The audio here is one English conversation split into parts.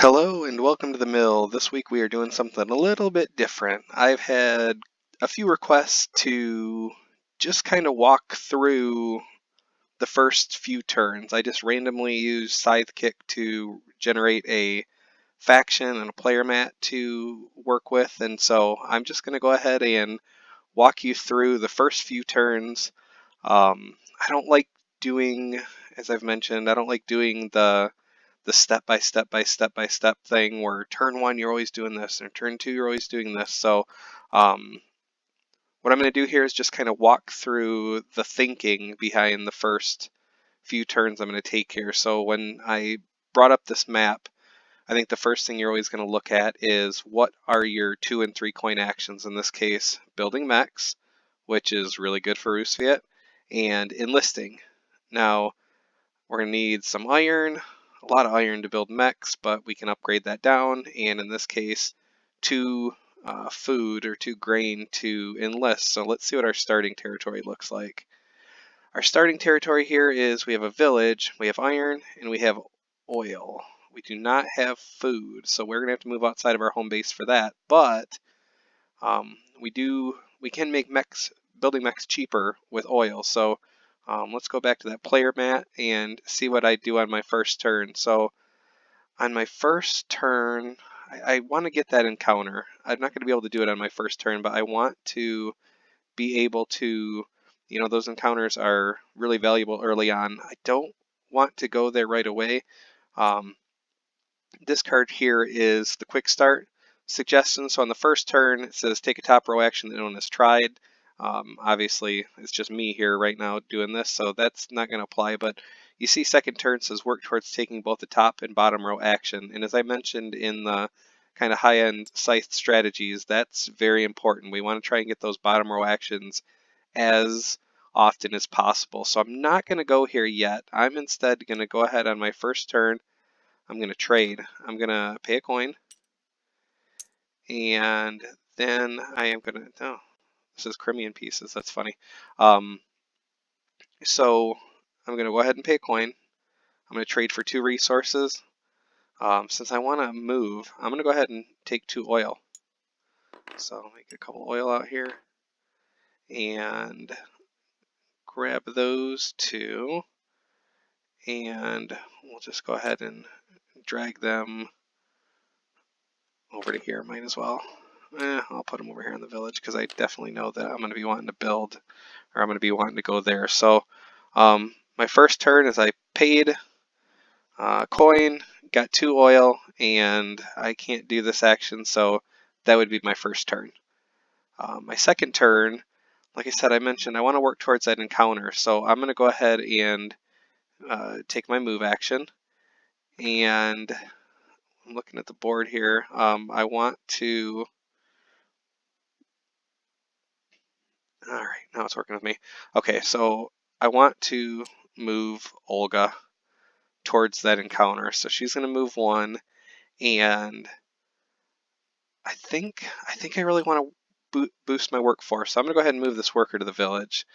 Hello and welcome to the mill. This week we are doing something a little bit different. I've had a few requests to just kind of walk through the first few turns. I just randomly use ScytheKick to generate a faction and a player mat to work with, and so I'm just going to go ahead and walk you through the first few turns. I don't like doing, as I've mentioned, I don't like doing the step by step thing where turn one you're always doing this and turn two you're always doing this. So what I'm going to do here is just kind of walk through the thinking behind the first few turns I'm going to take here. So when I brought up this map, I think the first thing you're always going to look at is what are your 2 and 3 coin actions. In this case, building mechs, which is really good for Rusviet, and enlisting. Now we're going to need some iron, a lot of iron to build mechs, but we can upgrade that down, and in this case 2 food or 2 grain to enlist. So let's see what our starting territory looks like. Our starting territory here is we have a village, we have iron, and we have oil. We do not have food, so we're going to have to move outside of our home base for that, but we can make building mechs cheaper with oil. So let's go back to that player mat and see what I do on my first turn. So on my first turn, I want to get that encounter. I'm not going to be able to do it on my first turn, but I want to be able to, those encounters are really valuable early on. I don't want to go there right away. This card here is the quick start suggestion. So on the first turn, it says take a top row action that no one has tried. Obviously, it's just me here right now doing this, so that's not going to apply. But you see second turn says work towards taking both the top and bottom row action. And as I mentioned in the kind of high-end Scythe strategies, that's very important. We want to try and get those bottom row actions as often as possible. So I'm not going to go here yet. I'm instead going to go ahead on my first turn. I'm going to trade. I'm going to pay a coin. And then I am going to... Oh, this is Crimean pieces. That's funny. So I'm going to go ahead and pay a coin. I'm going to trade for 2 resources. Since I want to move, I'm going to go ahead and take 2 oil. So I'll make a couple oil out here. And grab those 2. And we'll just go ahead and drag them over to here. Might as well. I'll put them over here in the village because I definitely know that I'm going to be wanting to build, or I'm going to be wanting to go there. So my first turn is I paid coin, got 2 oil, and I can't do this action, so that would be my first turn. My second turn, like I said, I mentioned I want to work towards that encounter, so I'm going to go ahead and take my move action. And I'm looking at the board here. I want to... All right, now it's working with me. Okay, so I want to move Olga towards that encounter. So she's going to move 1, and I think I really want to boost my workforce. So I'm going to go ahead and move this worker to the village.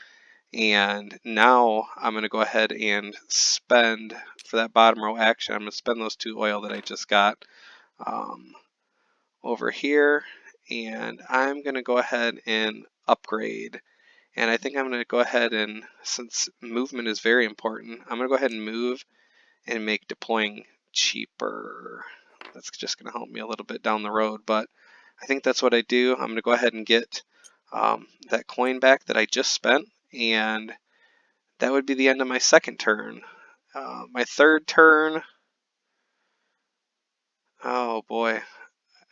And now I'm going to go ahead and spend, for that bottom row action, I'm going to spend those 2 oil that I just got over here. And I'm going to go ahead and upgrade. And I think I'm going to go ahead and, since movement is very important, I'm going to go ahead and move and make deploying cheaper. That's just going to help me a little bit down the road, but I think that's what I do. I'm going to go ahead and get that coin back that I just spent, and that would be the end of my second turn. My third turn, oh boy,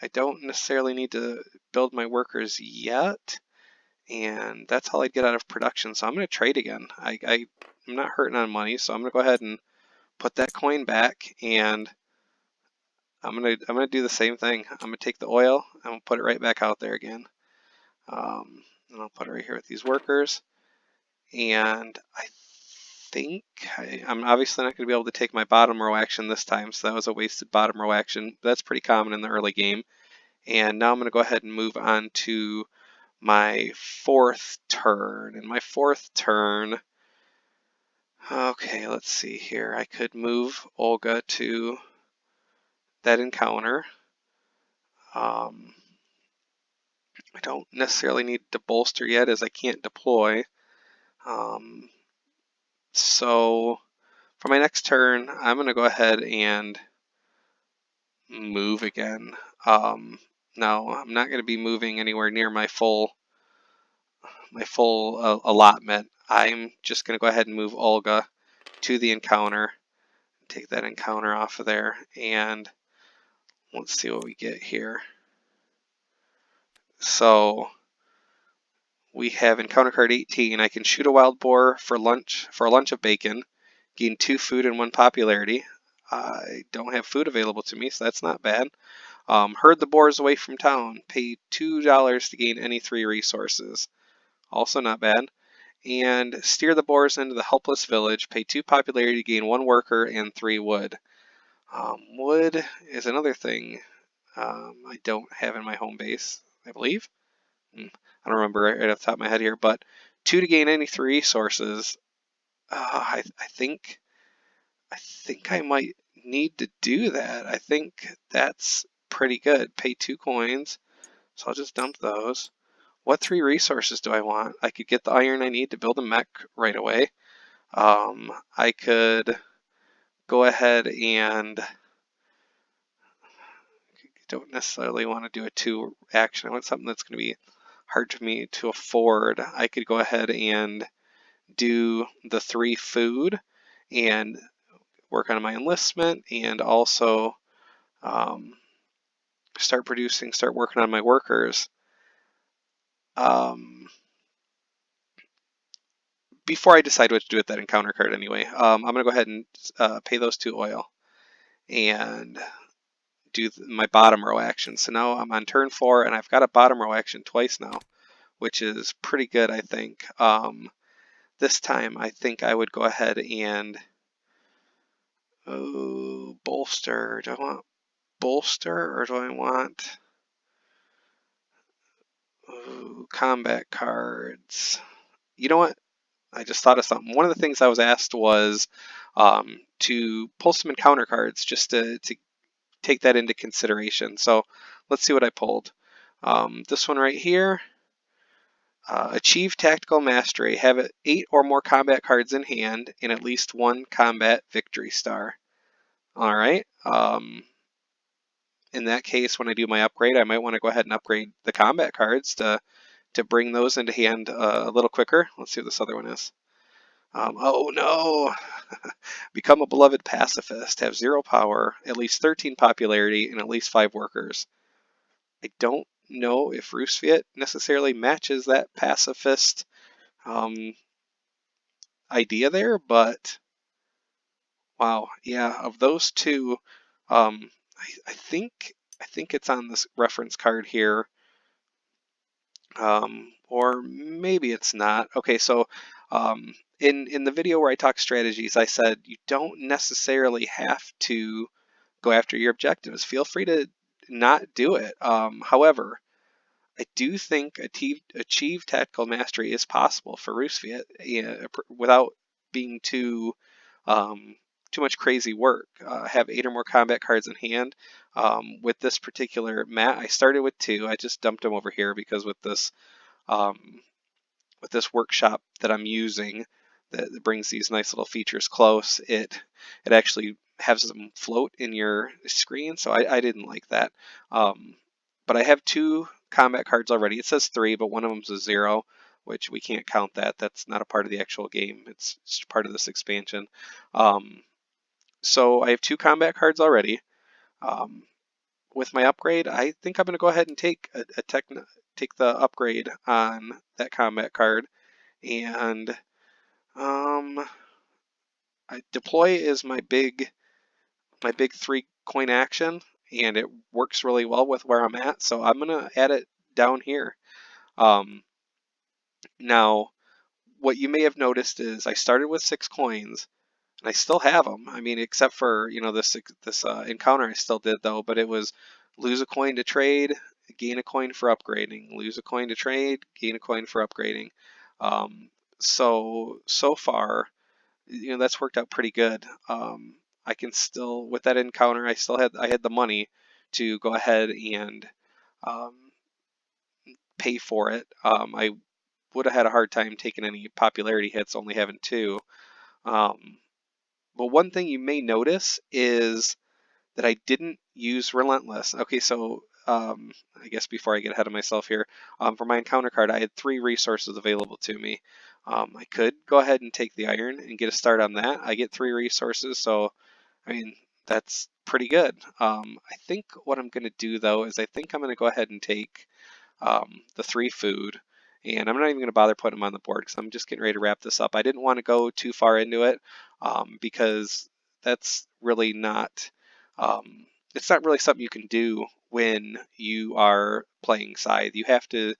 I don't necessarily need to build my workers yet, and that's all I'd get out of production, so I'm going to trade again. I'm not hurting on money, so I'm going to go ahead and put that coin back, and I'm gonna do the same thing. I'm gonna take the oil, I'm gonna put it right back out there again. And I'll put it right here with these workers. And I think I'm obviously not gonna be able to take my bottom row action this time, so that was a wasted bottom row action. That's pretty common in the early game. And now I'm gonna go ahead and move on to my 4th turn. And my 4th turn, okay, let's see here. I could move Olga to that encounter. I don't necessarily need to bolster yet as I can't deploy. So for my next turn, I'm going to go ahead and move again. No, I'm not going to be moving anywhere near my full allotment. I'm just going to go ahead and move Olga to the encounter. Take that encounter off of there, and let's see what we get here. So we have encounter card 18. I can shoot a wild boar for a lunch of bacon, gain 2 food and 1 popularity. I don't have food available to me, so that's not bad. Herd the boars away from town. Pay $2 to gain any 3 resources. Also not bad. And steer the boars into the helpless village. Pay 2 popularity to gain 1 worker and 3 wood. Wood is another thing I don't have in my home base, I believe. I don't remember right off the top of my head here, but 2 to gain any 3 resources. I think I might need to do that. I think that's pretty good. Pay 2 coins, so I'll just dump those. What 3 resources do I want? I could get the iron I need to build a mech right away. I could go ahead and don't necessarily want to do a 2 action. I want something that's going to be hard for me to afford. I could go ahead and do the 3 food and work on my enlistment, and also start working on my workers. Before I decide what to do with that encounter card anyway, I'm going to go ahead and pay those 2 oil and do my bottom row action. So now I'm on turn 4, and I've got a bottom row action twice now, which is pretty good, I think. This time I think I would go ahead and bolster. Do I want bolster, or do I want combat cards? You know what? I just thought of something. One of the things I was asked was to pull some encounter cards, just to take that into consideration. So let's see what I pulled. This one right here. Achieve tactical mastery. Have 8 or more combat cards in hand and at least 1 combat victory star. All right. In that case, when I do my upgrade, I might want to go ahead and upgrade the combat cards to bring those into hand a little quicker. Let's see what this other one is. Oh no! Become a beloved pacifist. Have 0 power, at least 13 popularity, and at least 5 workers. I don't know if Rusviet necessarily matches that pacifist idea there, but wow, yeah, of those 2, I think it's on this reference card here, or maybe it's not. Okay, so in the video where I talk strategies, I said you don't necessarily have to go after your objectives. Feel free to not do it. However, I do think achieve tactical mastery is possible for Rusviet without being too much crazy work. Have 8 or more combat cards in hand. With this particular mat, I started with 2. I just dumped them over here because with this workshop that I'm using that brings these nice little features close, it actually has them float in your screen, so I didn't like that. But I have 2 combat cards already. It says 3, but one of them's a 0, which we can't count that. That's not a part of the actual game. It's part of this expansion. So I have 2 combat cards already. With my upgrade, I think I'm going to go ahead and take the upgrade on that combat card, and deploy is my big 3 coin action, and it works really well with where I'm at, so I'm going to add it down here. Now, what you may have noticed is I started with 6 coins, and I still have them. I mean, except for, this encounter I still did, though, but it was lose a coin to trade, gain a coin for upgrading, lose a coin to trade, gain a coin for upgrading. So far, that's worked out pretty good. I can still, with that encounter, I had the money to go ahead and um, pay for it. I would have had a hard time taking any popularity hits, only having 2. Um, but one thing you may notice is that I didn't use Relentless. Okay, so I guess before I get ahead of myself here, for my encounter card, I had 3 resources available to me. I could go ahead and take the iron and get a start on that. I get 3 resources, so I mean, that's pretty good. I think what I'm going to do though is I think I'm going to go ahead and take the 3 food, and I'm not even going to bother putting them on the board because I'm just getting ready to wrap this up. I didn't want to go too far into it because that's really not, it's not really something you can do when you are playing Scythe. You have to,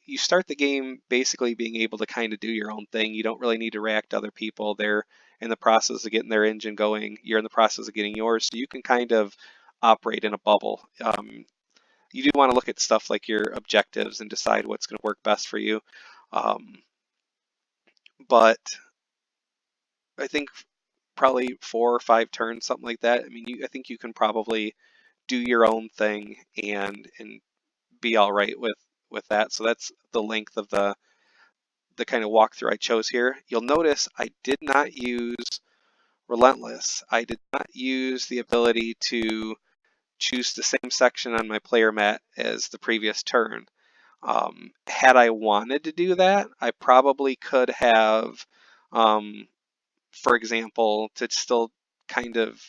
you start the game basically being able to kind of do your own thing. You don't really need to react to other people. They're in the process of getting their engine going. You're in the process of getting yours, so you can kind of operate in a bubble. You do want to look at stuff like your objectives and decide what's going to work best for you. But I think probably 4 or 5 turns, something like that. I mean, I think you can probably do your own thing and be all right with that. So that's the length of the kind of walkthrough I chose here. You'll notice I did not use Relentless. I did not use the ability to choose the same section on my player mat as the previous turn. Had I wanted to do that, I probably could have, for example, to still kind of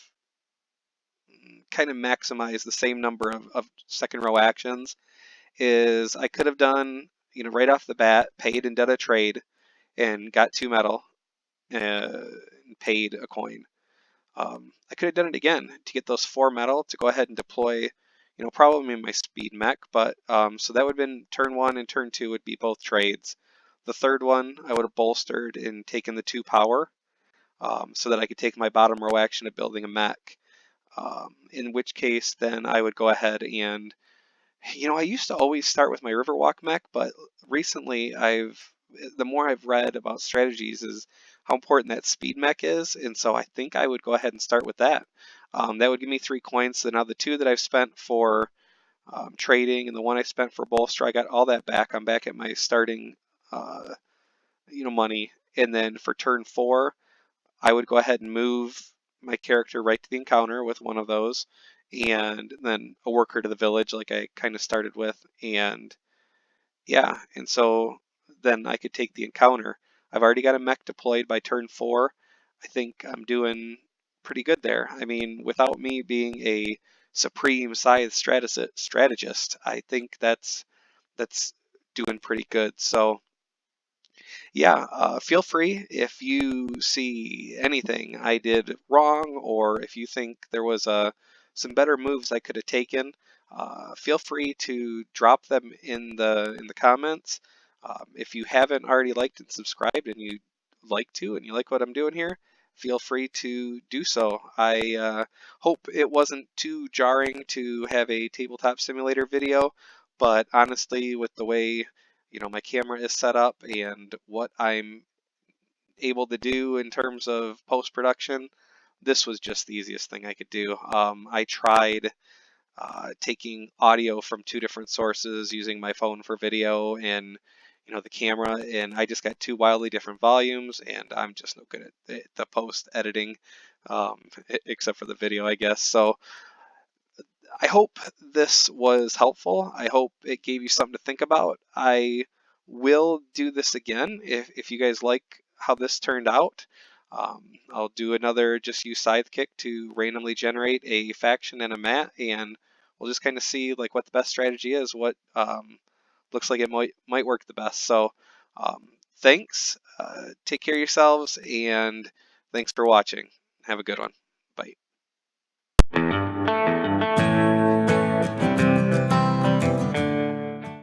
maximize the same number of second row actions, is I could have done, right off the bat, paid and done a trade and got 2 metal and paid a coin. I could have done it again to get those 4 metal to go ahead and deploy, probably my speed mech, but so that would have been turn 1 and turn 2 would be both trades. The third one I would have bolstered and taken the 2 power so that I could take my bottom row action of building a mech. In which case then I would go ahead and, I used to always start with my Riverwalk mech, but recently the more I've read about strategies is how important that speed mech is, and so I think I would go ahead and start with that. That would give me 3 coins. So now the 2 that I've spent for trading and the 1 I spent for bolster, I got all that back. I'm back at my starting, money. And then for turn 4, I would go ahead and move my character right to the encounter with 1 of those, and then a worker to the village like I kind of started with, and yeah, and so then I could take the encounter. I've already got a mech deployed by turn 4. I think I'm doing pretty good there. I mean, without me being a supreme Scythe strategist, I think that's doing pretty good. So yeah, feel free if you see anything I did wrong, or if you think there was some better moves I could have taken. Feel free to drop them in the comments. If you haven't already liked and subscribed and you'd like to, and you like what I'm doing here, feel free to do so. I hope it wasn't too jarring to have a Tabletop Simulator video, but honestly, with the way my camera is set up and what I'm able to do in terms of post-production, this was just the easiest thing I could do. I tried taking audio from 2 different sources, using my phone for video and the camera, and I just got 2 wildly different volumes, and I'm just no good at the post editing, except for the video, I guess. So I hope this was helpful. I hope it gave you something to think about. I will do this again if you guys like how this turned out. I'll do another just use ScytheKick to randomly generate a faction and a mat, and we'll just kind of see like what the best strategy is, what looks like it might work the best. So thanks, take care of yourselves, and thanks for watching. Have a good one. Bye.